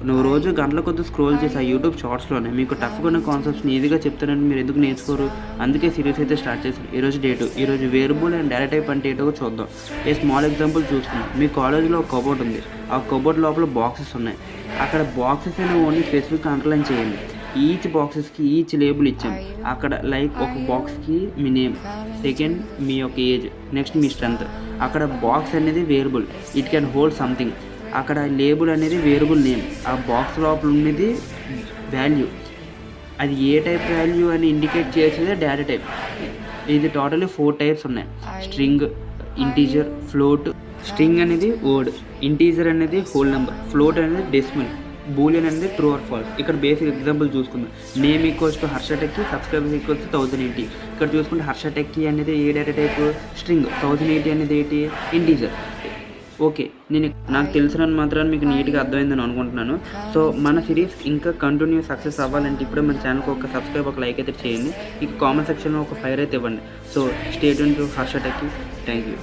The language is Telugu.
నువ్వు రోజు గంటల కొద్ది స్క్రోల్ చేసి ఆ యూట్యూబ్ షార్ట్స్లోనే మీకు టఫ్గా ఉన్న కాన్సెప్ట్స్ని ఈజీగా చెప్తారని మీరు ఎందుకు నేర్చుకోరు? అందుకే సిరీస్ అయితే స్టార్ట్ చేశాను. ఈరోజు డేటు, ఈరోజు వేరియబుల్ అండ్ డేటా టైప్ అంటే ఏంటో చూద్దాం. ఏ స్మాల్ ఎగ్జాంపుల్ చూసుకుందాం. మీ కాలేజ్లో ఒక కబోర్డ్ ఉంది. ఆ కబోర్డ్ లోపల బాక్సెస్ ఉన్నాయి. అక్కడ బాక్సెస్ అనేవి ఓన్లీ స్పెసిఫిక్ అండర్లైన్ చేయండి. ఈచ్ బాక్సెస్కి ఈచ్ లేబుల్ ఇచ్చాం. అక్కడ లైక్ ఒక బాక్స్కి మీ నేమ్, సెకండ్ మీ యొక్క ఏజ్, నెక్స్ట్ మీ స్ట్రెంత్. అక్కడ బాక్స్ అనేది variable, it can hold something. అక్కడ లేబుల్ అనేది వేరియబుల్ నేమ్. ఆ బాక్స్ లోపల ఉన్నది వాల్యూ. అది ఏ టైప్ వాల్యూ అని ఇండికేట్ చేసేది డేటా టైప్. ఇది టోటల్లీ 4 టైప్స్ ఉన్నాయి. String, integer, float. స్ట్రింగ్ అనేది వర్డ్, ఇంటీజర్ అనేది హోల్ నెంబర్, ఫ్లోట్ అనేది డెసిమల్, బూలియన్ అనేది ట్రూ ఆర్ ఫాల్స్. ఇక్కడ బేసిక్ ఎగ్జాంపుల్ చూసుకుందాం. Name equals to Harsha Techie, subscribers equals to 1080. ఇక్కడ చూసుకుంటే హర్ష టెక్కి అనేది ఏ డేటా టైప్? స్ట్రింగ్. 1080 అనేది ఏంటి? ఇంటీజర్. ఓకే, నాకు తెలిసినంత మాత్రాన్ని మీకు నీట్గా అర్థమైందని అనుకుంటున్నాను. సో మన సిరీస్ ఇంకా కంటిన్యూ సక్సెస్ అవ్వాలంటే ఇప్పుడే మన ఛానల్కి ఒక సబ్స్క్రైబ్, ఒక లైక్ అయితే చేయండి. ఇక కామెంట్ సెక్షన్లో ఒక ఫైర్ అయితే ఇవ్వండి. So stay tuned to Harsha Techie. Thank you.